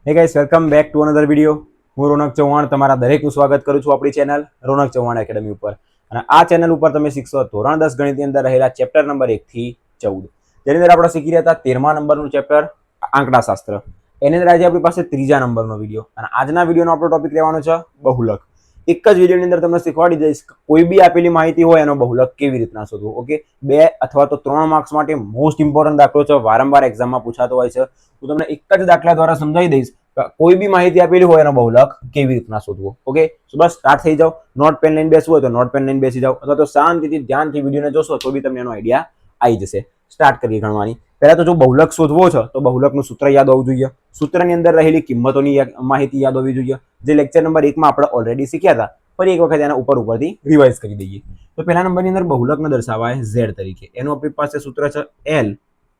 હે guys, welcome back to another video. હું રોનક ચૌહાણ તમારા દરેકનું સ્વાગત કરું છું આપણી ચેનલ રોનક ચૌહાણ એકેડમી ઉપર. અને આ ચેનલ ઉપર તમે શીખશો ધોરણ 10 ગણિતની અંદર રહેલા ચેપ્ટર નંબર 1 થી 14, જેની અંદર આપણે શીખી રહ્યા હતા 13મા નંબરનું ચેપ્ટર આંકડાશાસ્ત્ર. એની અંદર આજે આપણી પાસે ત્રીજા નંબરનો વિડીયો, અને આજના વિડીયોનો આપણો ટોપિક રહેવાનો છે બહુલક. એક જ વિડીયોની અંદર તમને શીખવાડી દઈશ કોઈ બી આપેલી માહિતી હોય એનો બહુલક કેવી રીતના શોધવું. ઓકે, 2 અથવા તો 3 માર્ક્સ માટે મોસ્ટ ઇમ્પોર્ટન્ટ દાખલો છે, વારંવાર એક્ઝામમાં પૂછાતો હોય છે. હું તમને એક જ દાખલા દ્વારા સમજાવી દઈશ કોઈ બી માહિતી આપેલી હોય એનો બહુલક કેવી રીતના શોધવો. ઓકે, સો બસ સ્ટાર્ટ થઈ જાઓ. નોટ પેન લઈને બેસવું હોય તો નોટ પેન લઈને બેસી જાઓ, અથવા તો શાંતિથી ધ્યાનથી વિડીયોને જોશો તો બી તમને એનો આઈડિયા આવી જશે. સ્ટાર્ટ કરીએ ગણવાની. પહેલા તો જો બહુલક શોધવો છે તો બહુલકનું સૂત્ર યાદ હોવું જોઈએ. સૂત્રની અંદર રહેલી કિંમતોની માહિતી યાદ હોવી જોઈએ, જે લેક્ચર નંબર 1 માં આપણે ઓલરેડી શીખ્યા હતા. ફરી એક વખત એના ઉપરથી રિવાઇઝ કરી દઈએ. તો પહેલા નંબરની અંદર બહુલકને દર્શાવાય z તરીકે. એનું આપણી પાસે સૂત્ર છે l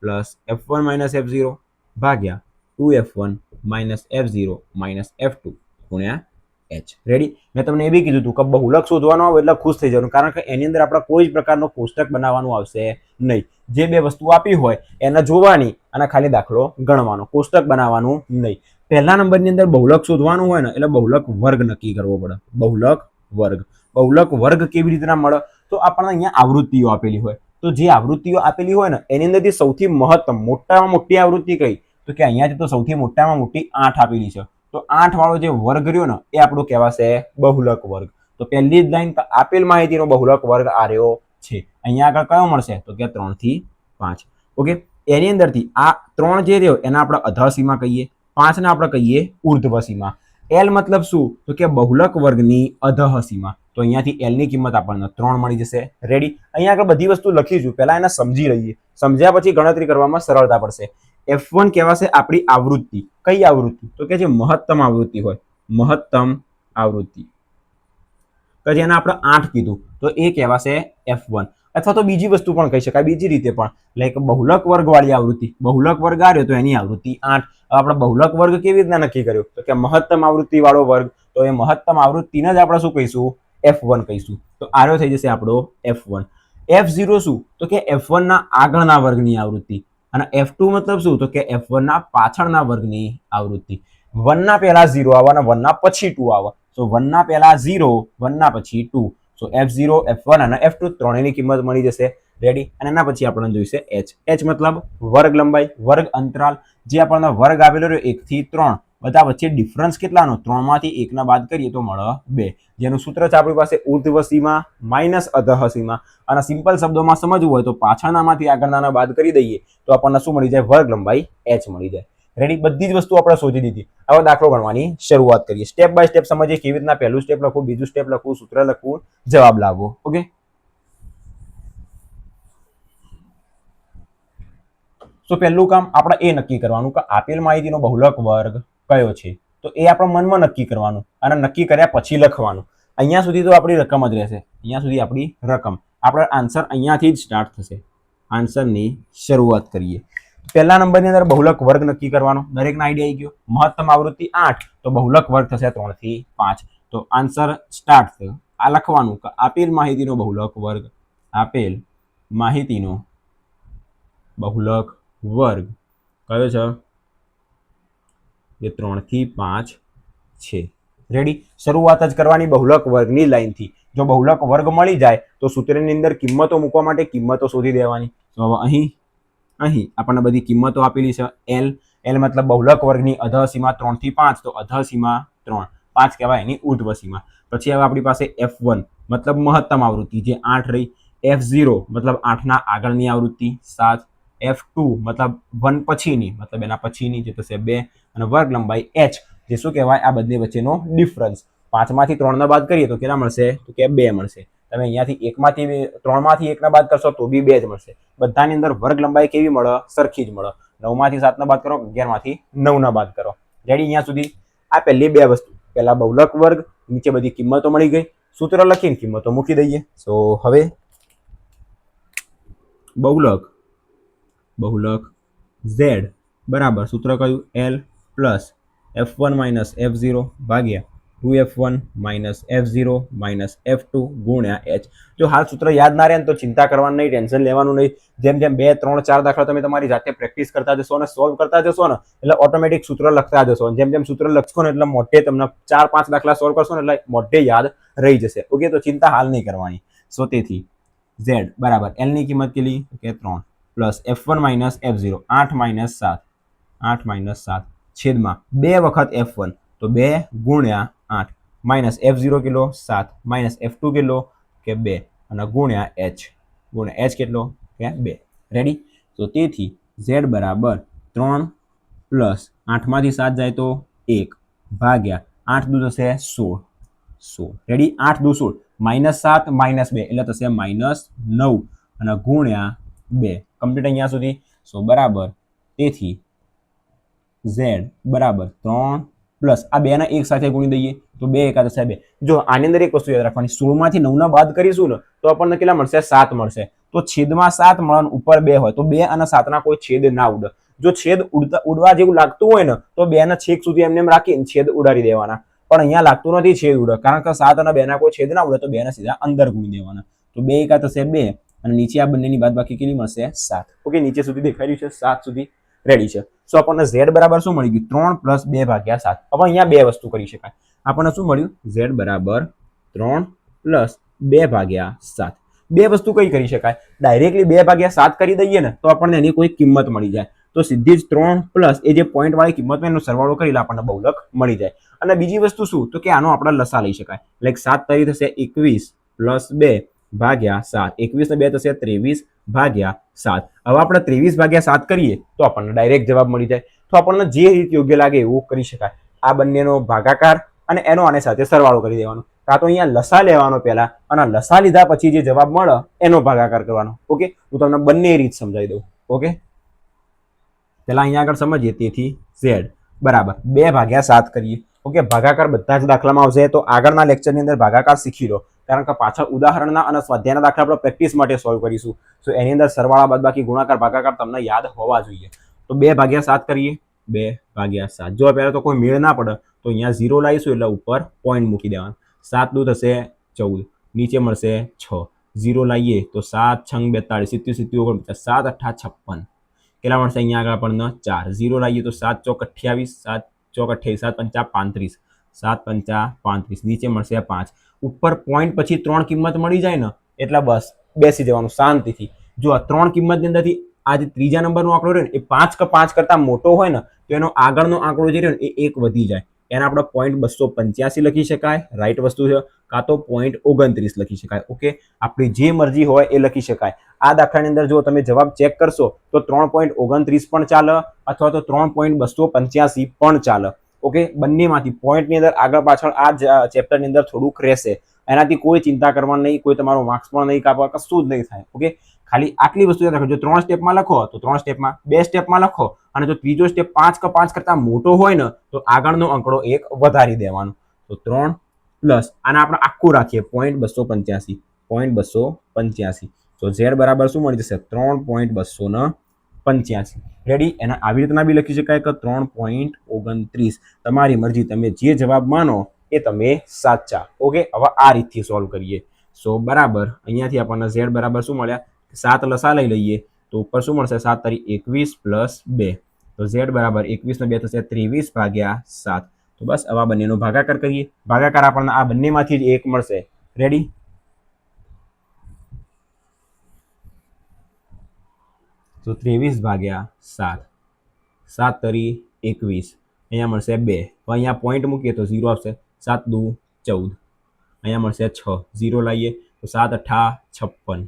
પ્લસ f1 - f0 ભાગ્યા 2f1 - f0 - f2 ગુણ્યા h. રેડી? મેં તમને એ બી કીધું હતું કે બહુલક શોધવાનો આવે એટલે ખુશ થઈ જવાનું, કારણ કે એની અંદર આપણે કોઈ જ પ્રકારનો કોષ્ટક બનાવવાનું આવશે નહીં. જે બે વસ્તુ આપી હોય એને જોવાની અને ખાલી દાખલો ગણવાનો, કોષ્ટક બનાવવાનું નહીં. પહેલા નંબરની અંદર બહુલક શોધવાનું હોય ને એટલે બહુલક વર્ગ નક્કી કરવો પડે. બહુલક વર્ગ કેવી રીતના મળે? તો આપણને અહીંયા આવૃત્તિઓ આપેલી હોય, તો જે આવૃત્તિઓ આપેલી હોય ને એની અંદરથી સૌથી મહત્તમ મોટામાં મોટી આવૃત્તિ કઈ? તો કે અહીંયાથી તો સૌથી મોટામાં મોટી 8 આપેલી છે. તો 8 વાળો જે વર્ગ રહ્યો ને એ આપણું કહેવાશે બહુલક વર્ગ. તો પહેલી જ લાઈન આપેલ માહિતીનો બહુલક વર્ગ આ રહ્યો છે. અહીંયા આગળ કયો મળશે? તો કે 3 થી 5. ઓકે, એની અંદરથી આ 3 જે રહ્યો એને આપણે અધઃસીમા કહીએ, 5 ને આપણે કહીએ ઉર્ધ્વસીમા. એલ મતલબ શું? તો કે બહુલક વર્ગની અધઃસીમા. તો અહીંયાથી એલ ની કિંમત આપણને 3 મળી જશે. રેડી? અહીંયા આગળ બધી વસ્તુ લખીશું, પહેલા એને સમજી લઈએ, સમજ્યા પછી ગણતરી કરવામાં સરળતા પડશે. f1 કહેવાશે આપણી આવૃત્તિ. કઈ આવૃત્તિ? તો કે જે મહત્તમ આવૃત્તિ હોય, મહત્તમ આવૃત્તિ કે જેને આપણે 8 કીધું તો એ કહેવાશે f1. અથવા તો બીજી વસ્તુ પણ કહી શકાય, બીજી રીતે પણ, લાઈક બહુલક વર્ગ વાળી આવૃત્તિ. બહુલક વર્ગ આવ્યો તો એની આવૃત્તિ 8. આપણે બહુલક વર્ગ કેવી રીતના નક્કી કર્યો? તો કે મહત્તમ આવૃત્તિ વાળો વર્ગ. તો એ મહત્તમ આવૃત્તિને જ આપણે શું કહીશું? f1 કહીશું. તો આરો થઈ જશે આપણો f1. f0 શું? તો કે f1 ના આગળના વર્ગની આવૃત્તિ. અને f2 મતલબ શું? તો કે f1 ના પાછળના વર્ગની આવૃત્તિ. 1 ના પહેલા 0 આવે અને 1 ના પછી 2 આવે. સો 1 ના પહેલા 0, 1 ના પછી 2. સો f0, f1 અને f2 ત્રણેયની કિંમત મળી જશે. રેડી? અને એના પછી આપણને જોઈશે h. h મતલબ વર્ગ લંબાઈ, વર્ગ અંતરાલ. જે આપણને વર્ગ આપેલો રહ્યો 1 થી 3, બધા વચ્ચે ડિફરન્સ કેટલાનો? 3 માંથી 1 ના બાદ કરીએ તો મળે 2. જેનું સૂત્ર છે આપણી પાસે ઉર્ધ્વસીમા માઇનસ અધઃસીમા. અને સિમ્પલ શબ્દોમાં સમજવું હોય તો પાછળનામાંથી આગળના બાદ કરી દઈએ તો આપણને શું મળી જાય? વર્ગ લંબાઈ h મળી જાય. રેડી? બધી જ વસ્તુ આપણે શોધી દીધી. હવે દાખલો ગણવાની શરૂઆત કરીએ. સ્ટેપ બાય સ્ટેપ સમજીએ કેવી રીતના પહેલું સ્ટેપ લખવું, બીજું સ્ટેપ લખવું, સૂત્ર લખવું, જવાબ લાવવો. ઓકે, તો પહેલું કામ આપણે એ નક્કી કરવાનું કે આપેલ માહિતીનો બહુલક વર્ગ કયો છે. તો એ આપણે મનમાં નક્કી કરવાનું અને નક્કી કર્યા પછી લખવાનું. અહીંયા સુધી તો આપણી રકમ જ રહેશે. અહીંયા સુધી આપણી રકમ. આપણો આન્સર અહીંયાથી જ સ્ટાર્ટ થશે. આન્સરની શરૂઆત કરીએ. પહેલા નંબરની અંદર બહુલક વર્ગ નક્કી કરવાનો. દરેકના આઈડિયા આવી ગયો. મહત્તમ આવૃત્તિ 8, તો બહુલક વર્ગ થશે 3 થી 5. તો આન્સર સ્ટાર્ટ થયો. આ લખવાનું કે આપેલ માહિતીનો બહુલક વર્ગ, આપેલ માહિતીનો બહુલક વર્ગ કયો છે? એ 3 થી 5 છે. રેડી? શરૂઆત જ કરવાની બહુલક વર્ગની લાઈનથી. જો બહુલક વર્ગ મળી જાય તો સૂત્રની અંદર કિંમતો મૂકવા માટે કિંમતો શોધી દેવાની. તો હવે અહીં આપણને બધી કિંમતો આપેલી છે. l મતલબ બહુલક વર્ગની અધઃસીમા 3 થી 5, તો અધઃસીમા 3, 5 કહેવાય એની ઉર્ધ્વસીમા. પછી હવે આપણી પાસે f1 મતલબ મહત્તમ આવૃત્તિ જે 8 રહી. f0 મતલબ 8 ના આગળની આવૃત્તિ 7. f2 મતલબ 1 પછીની, મતલબ એના પછીની, જે થશે 2. અને વર્ગ લંબાઈ h, જે શું કહેવાય? આ બંને વચ્ચેનો ડિફરન્સ. 5 માંથી 3 ને બાદ કરીએ તો કેટલા મળશે? તો કે 2 મળશે. તમે અહીંયાથી 3 માંથી 1 બાદ કરશો તો બી 2 જ મળશે. બધાની અંદર વર્ગ લંબાઈ કેવી મળે? સરખી જ મળે. 9 માંથી 7 ને બાદ કરો, 11 માંથી 9 ને બાદ કરો. રેડી? અહીંયા સુધી આ પહેલી બે વસ્તુ. પહેલા બહુલક વર્ગ, નીચે બધી કિંમતો મળી ગઈ, સૂત્ર લખીને કિંમતો મૂકી દઈએ. સો હવે બહુલક z બરાબર સૂત્ર કયું? l પ્લસ f1 - f0 ભાગ્યા 2f1 minus f0 minus f2 ગુણ્યા h. જો હાલ સૂત્ર યાદ ના રહે ને તો ચિંતા કરવાની નહીં, ટેન્શન લેવાનું નહીં. જેમ જેમ 2, 3, 4 દાખલા તમે તમારી જાતે પ્રેક્ટિસ કરતા જશો અને સોલ્વ કરતા જશો ને એટલે ઓટોમેટિક સૂત્ર લખતા જશો. જેમ જેમ સૂત્ર લખશો ને એટલે મોઢે તમને 4, 5 દાખલા સોલ્વ કરશો ને એટલે મોઢે યાદ રહી જશે. ઓકે, તો ચિંતા હાલ નહીં કરવાની. સો તેથી z બરાબર l ની કિંમત કેટલી કે 3 plus f1 minus f0 8 minus 7 8 minus 7 છેદમાં 2 વખત f1 તો 2 ગુણ્યા 8 minus f0 kilo 7 minus f2 kilo કે 2 અને ગુણ્યા h કેટલો કે 2. રેડી? તો તેથી z બરાબર 3 પ્લસ 8 માંથી 7 જાય તો 1 ભાગ્યા 8 દુ થશે 16. રેડી? 8 દુ 16 માઇનસ 7 માઇનસ 2 એટલે થશે માઇનસ 9 અને ગુણ્યા 2. કમ્પ્લીટ અહીંયા સુધી. સો બરાબર તેથી z બરાબર 3 પ્લસ આ 2 ના એક સાથે ગુણી દઈએ તો 2 એકા થશે 2. જો આની અંદર એક વસ્તુ યાદ રાખવાની, 16 માંથી 9 ના બાદ કરીશું ને તો આપણને કેટલા મળશે? 7 મળશે. તો છેદમાં 7 મળે ઉપર 2 હોય તો 2 અને 7 ના કોઈ છેદ ના ઉડે. જો છેદ ઉડવા જેવું લાગતું હોય ને તો 2 ના છેક સુધી એમને રાખીને છેદ ઉડાડી દેવાના. પણ અહીંયા લાગતું નથી છેદ ઉડે, કારણ કે 7 અને 2 ના કોઈ છેદ ના ઉડે તો 2 ને સીધા અંદર ગુણી દેવાના. તો 2 એકા થશે 2 અને નીચે આ બંનેની બાદબાકી કેટલી મળશે? 7. ઓકે, નીચે સુધી દેખાઈ રહ્યું છે? 7 સુધી રેડી છે. સો આપણને z બરાબર શું મળી ગયું? 3 પ્લસ 2 ભાગ્યા 7. હવે અહીંયા બે વસ્તુ કરી શકાય. આપણને શું મળ્યું? z બરાબર 3 પ્લસ 2 ભાગ્યા 7. બે વસ્તુ કઈ કરી શકાય? ડાયરેક્ટલી 2 ભાગ્યા 7 કરી દઈએ ને તો આપણને એની કોઈ કિંમત મળી જાય. તો સીધી જ 3 પ્લસ એ જે પોઈન્ટ વાળી કિંમત હોય એનો સરવાળો કરી આપણને બહુલક મળી જાય. અને બીજી વસ્તુ શું? તો કે આનો આપણે લસા લઈ શકાય. લાઈક 7 તરી થશે 21 પ્લસ 2 ભાગ્યા 7. 21 ને 2 થશે 23 ભાગ્યા 7. હવે આપણે 23 ભાગ્યા 7 કરીએ તો આપણને ડાયરેક્ટ જવાબ મળી જાય. તો આપણને જે રીત યોગ્ય લાગે એવું કરી શકાય. આ બંનેનો ભાગાકાર અને એનો આને સાથે સરવાળો કરી દેવાનો. કાં તો અહીંયા લસા લેવાનો પહેલા અને લસા લીધા પછી જે જવાબ મળે એનો ભાગાકાર કરવાનો. ઓકે, હું તમને બંને રીત સમજાવી દઉં. ઓકે, પહેલા અહીંયા આગળ સમજીએ. તેથી z બરાબર 2 ભાગ્યા 7 કરીએ. ઓકે, ભાગાકાર બધા જ દાખલામાં આવશે તો આગળના લેક્ચરની અંદર ભાગાકાર શીખી લો, કારણ કે પાછળ ઉદાહરણના અને સ્વાધ્યાયના દાખલા આપણે પ્રેક્ટિસ માટે સોલ્વ કરીશું. તો એની અંદર સરવાળા બાદબાકી ગુણાકાર ભાગાકાર તમને યાદ હોવા જોઈએ. તો 2 ભાગ્યા 7 કરીએ. 2 ભાગ્યા 7. જો પહેલા તો કોઈ મેળ ના પડે તો અહીંયા 0 લાવીશું એટલે ઉપર પોઈન્ટ મૂકી દેવાનું. 7 દુ થશે 14, નીચે મળશે 6. 0 લાવીએ તો 7 6 42 70 70 49 7 8 56. કેટલા મળશે? અહીંયા આગળ આપણને 4. 0 લાવીએ તો 7 ચોક 28, 7 ચોક 28, 7 પંચા 35, 7 પંચા 35, નીચે મળશે 5. ઉપર પોઈન્ટ પછી 3 કિંમત મળી જાય ને એટલે બસ બેસી જવાનું શાંતિથી. જો આ 3 કિંમતની અંદરથી આ જે ત્રીજા નંબરનો આંકડો રહ્યો ને એ 5 કે 5 કરતા મોટો હોય ને તો એનો આગળનો આંકડો જે રહ્યો ને એ 1 વધી જાય. એને આપણે પોઈન્ટ 285 લખી શકાય, રાઈટ વસ્તુ છે. કાં તો પોઈન્ટ 29 લખી શકાય. ઓકે, આપણી જે મરજી હોય એ લખી શકાય. આ દાખલાની અંદર જો તમે જવાબ ચેક કરશો તો 3.29 પણ ચાલે અથવા તો 3.285 પણ ચાલે. ઓકે, બંનેમાંથી પોઈન્ટની અંદર આગળ પાછળ આ ચેપ્ટરની અંદર થોડુંક રહેશે. એનાથી કોઈ ચિંતા કરવાની નહીં, કોઈ તમારો માર્ક્સ પણ નહીં કાપવા, કશું જ નહીં થાય. ઓકે, ખાલી આટલી વસ્તુ યાદ રાખો. જો 3 સ્ટેપમાં લખો તો 3 સ્ટેપમાં, 2 સ્ટેપમાં લખો અને જો ત્રીજો સ્ટેપ 5 કે 5 કરતા મોટો હોય ને તો આગળનો આંકડો 1 વધારી દેવાનો. તો 3 પ્લસ આને આપણે આખું રાખીએ પોઈન્ટ 285. તો z બરાબર શું મળી જશે? 3.285. રેડી? એના આવી રીતના બી લખી શકાય કે 3.29. તમારી મરજી, તમે જે જવાબ માનો એ તમે સાચા. ઓકે, હવે આ રીતથી સોલ્વ કરીએ. સો બરાબર અહીંયાથી આપણને z બરાબર શું મળ્યા? 7 લસા લઈ લઈએ તો ઉપર શું મળશે? 7 તરી 21 પ્લસ 2. તો z બરાબર 21 ને 2 થશે 23 ભાગ્યા 7. તો બસ હવે બંનેનો ભાગાકાર કરીએ. ભાગાકાર આપણને આ બંનેમાંથી જ 1 મળશે. રેડી? તો 23 ભાગ્યા 7, 7 તરી 21, અહીંયા મળશે 2. તો અહીંયા પોઈન્ટ મૂકીએ તો 0 આવશે. 7 દુ 14, અહીંયા મળશે 6. 0 લાવીએ તો 7 8 56,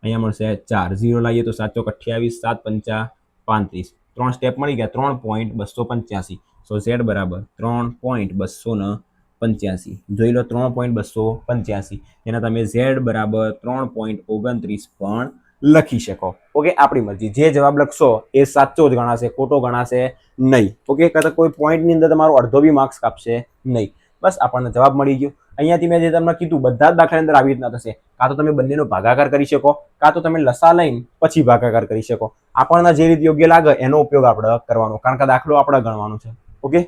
અહીંયા મળશે 4. 0 લાવીએ તો 7 ચોક 28, 7 પંચા 35. 3 સ્ટેપ મળી ગયા. 3.285. સો z બરાબર 3.285. જોઈ લો 3.285. એના તમે z બરાબર 3.29 પણ લખી શકો. ઓકે, આપણી મરજી, જે જવાબ લખશો એ સાચો જ ગણાશે, ખોટો ગણાશે નહીં. ઓકે, કાં તો કોઈ પોઈન્ટની અંદર તમારો અડધો બી માર્ક્સ કાપશે નહીં. બસ આપણને જવાબ મળી ગયો. અહીંયાથી મેં જે તમને કીધું બધા જ દાખલાની અંદર આવી રીતના થશે. કાં તો તમે બંનેનો ભાગાકાર કરી શકો, કાં તો તમે લસા લઈને પછી ભાગાકાર કરી શકો. આપણને જે રીતે યોગ્ય લાગે એનો ઉપયોગ આપણે કરવાનો, કારણ કે દાખલો આપણે ગણવાનો છે. ઓકે,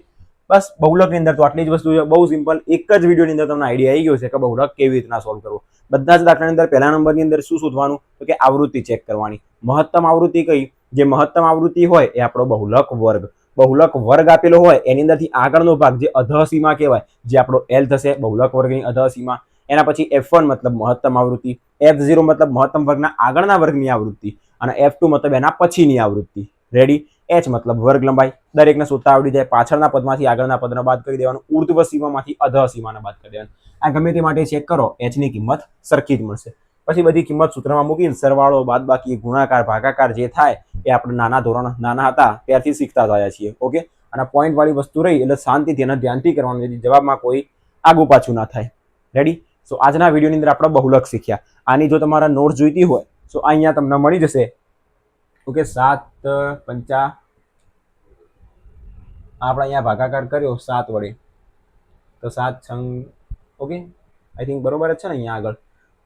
બસ બહુલકની અંદર તો આટલી જ વસ્તુ છે, બહુ સિમ્પલ. એક જ વિડીયોની અંદર તમને આઈડિયા આવી ગયો છે કે બહુલક કેવી રીતના સોલ્વ કરવો. બધા જ દાખલાની અંદર પહેલા નંબરની અંદર શું શોધવાનું તો કે આવૃત્તિ ચેક કરવાની. મહત્તમ આવૃત્તિ કઈ? જે મહત્તમ આવૃત્તિ હોય એ આપણો બહુલક વર્ગ. બહુલક વર્ગ આપેલો હોય એની અંદરથી આગળનો ભાગ જે અધસીમા કહેવાય, જે આપણો L થશે બહુલક વર્ગની અધસીમા. એના પછી F1 મતલબ મહત્તમ આવૃત્તિ, F0 મતલબ મહત્તમ વર્ગના આગળના વર્ગની આવૃત્તિ અને F2 મતલબ એના પછીની આવૃત્તિ. રેડી? H મતલબ વર્ગ લંબાઈ. દરેકને શોધતા આવડી જાય. પાછળના પદમાંથી આગળના પદને બાદ કરી દેવાનું, ઉર્ધ્વ સીમામાંથી અધઃ સીમાને બાદ કરી દેવાનું. આ ગમે તે માટે ચેક કરો, H ની કિંમત સરખી જ મળશે. પછી બધી કિંમત સૂત્રમાં મૂકીને સરવાળો, બાદબાકી, ગુણાકાર, ભાગાકાર જે થાય એ આપણે નાના હતા ત્યારથી શીખતા થયા છીએ. ઓકે, અને પોઈન્ટ વાળી વસ્તુ રહી એટલે શાંતિથી અને ધ્યાનથી કરવાનું, જેથી જવાબમાં કોઈ આગુ પાછું ના થાય. રેડી? સો આજના વિડીયોની અંદર આપણે બહુલક શીખ્યા. આની જો તમારા નોટ્સ જોઈતી હોય તો અહીંયા તમને મળી જશે. ઓકે, 7 પંચા આપણે અહીંયા ભાગાકાર કર્યો 7 વડે તો 7 છંગ. ઓકે, આઈ થિંક બરોબર જ છે ને. અહીંયા આગળ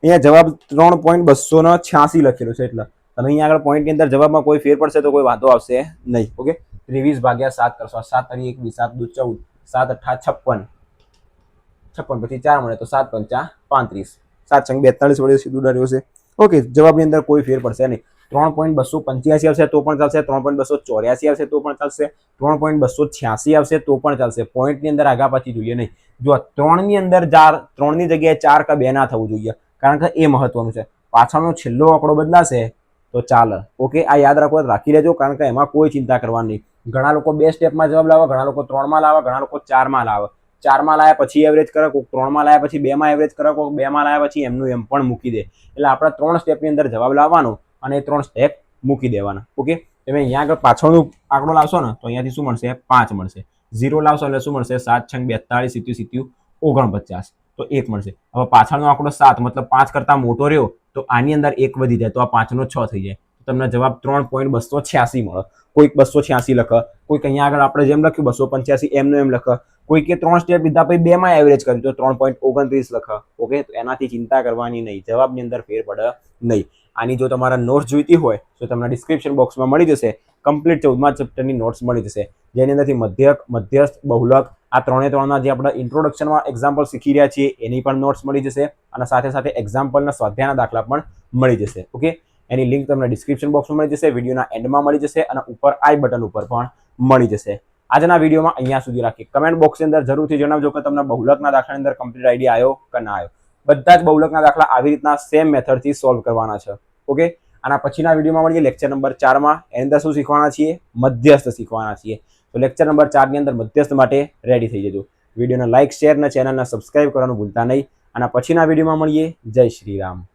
અહીંયા જવાબ 3.286 લખેલું છે. એટલે તમે અહીંયા આગળ પોઈન્ટની અંદર જવાબમાં કોઈ ફેર પડશે તો કોઈ વાંધો આવશે નહીં. ઓકે, 23 ભાગ્યા 7 કરશો. 7 તારી 1 7 2 14, 7 8 56, 56 પછી 4 મળે તો 7 પંચા 35, 7 છંગ 42 વડે સીધું ડર્યો છે. ઓકે, જવાબની અંદર કોઈ ફેર પડશે નહીં. 3.285 આવશે તો પણ ચાલશે, 3.284 આવશે તો પણ ચાલશે, 3.286 આવશે તો પણ ચાલશે. પોઈન્ટની અંદર આગા પાછી જોઈએ નહીં. જો 3ની અંદર 3ની જગ્યાએ 4 કે 2 ના થવું જોઈએ, કારણ કે એ મહત્વનું છે. પાછળનો છેલ્લો આંકડો બદલાશે તો ચાલે. ઓકે, આ યાદ રાખી લેજો, કારણ કે એમાં કોઈ ચિંતા કરવાની નહીં. ઘણા લોકો 2 સ્ટેપમાં જવાબ લાવે, ઘણા લોકો 3માં લાવે, ઘણા લોકો 4માં લાવે. 4માં લાવ્યા પછી એવરેજ કરે, કોઈક 3માં લાવ્યા પછી 2માં એવરેજ કરે, કોઈક 2માં લાવ્યા પછી એમનું એમ પણ મૂકી દે. એટલે આપણે 3 સ્ટેપની અંદર જવાબ લાવવાનો અને 3 સ્ટેપ મૂકી દેવાના. ઓકે, તમે અહીંયા આગળ પાછળનો આંકડો લાવશો ને તો અહીંયાથી શું મળશે? 5 મળશે. 0 લાવશો એટલે શું મળશે? 7 છંગ 42, 77 49, તો 1 મળશે. હવે પાછળનો આંકડો 7 મતલબ 5 કરતા મોટો રહ્યો તો આની અંદર 1 વધી જાય તો આ 5 નો 6 થઈ જાય. તમને જવાબ 3.286 મળે. કોઈક 286 લખે, કોઈક અહીંયા આગળ આપણે જેમ લખ્યું 285 એમનો એમ લખે, કોઈકે 3 સ્ટેપ લીધા પછી 2માં એવરેજ કર્યું તો 3.29 લખે. ઓકે, તો એનાથી ચિંતા કરવાની નહીં, જવાબની અંદર ફેર પડે નહીં. આની જો તમારા નોટ્સ જોઈતી હોય તો તમને ડિસ્ક્રિપ્શન બોક્સમાં મળી જશે. કમ્પ્લીટ 14મા ચેપ્ટરની નોટ્સ મળી જશે, જેની અંદરથી મધ્યક, મધ્યસ્થ, બહુલક આ 3 જે આપણે ઇન્ટ્રોડક્શનમાં એક્ઝામ્પલ શીખી રહ્યા છીએ એની પણ નોટ્સ મળી જશે, અને સાથે સાથે એક્ઝામ્પલના સ્વાધ્યાયના દાખલા પણ મળી જશે. ઓકે, એની લિંક તમને ડિસ્ક્રિપ્શન બોક્સમાં મળી જશે, વિડીયોના એન્ડમાં મળી જશે અને ઉપર આઈ બટન ઉપર પણ મળી જશે. આજના વિડીયોમાં અહીંયા સુધી રાખીએ. કમેન્ટ બોક્સની અંદર જરૂરથી જણાવજો કે તમને બહુલકના દાખલાની અંદર કમ્પ્લીટ આઈડિયા આવ્યો કે ના આવ્યો. બધા જ બહુલકના દાખલા આવી રીતના સેમ મેથડથી સોલ્વ કરવાના છે. ઓકે, આના પછીના વિડીયોમાં મળીએ લેક્ચર નંબર 4માં. એની અંદર શું શીખવાના છીએ? મધ્યસ્થ શીખવાના છીએ. તો લેક્ચર નંબર 4ની અંદર મધ્યસ્થ માટે રેડી થઈ જજો. વિડીયોને લાઇક, શેર અને ચેનલને સબસ્ક્રાઇબ કરવાનું ભૂલતા નહીં. આના પછીના વિડીયોમાં મળીએ. જય શ્રી રામ.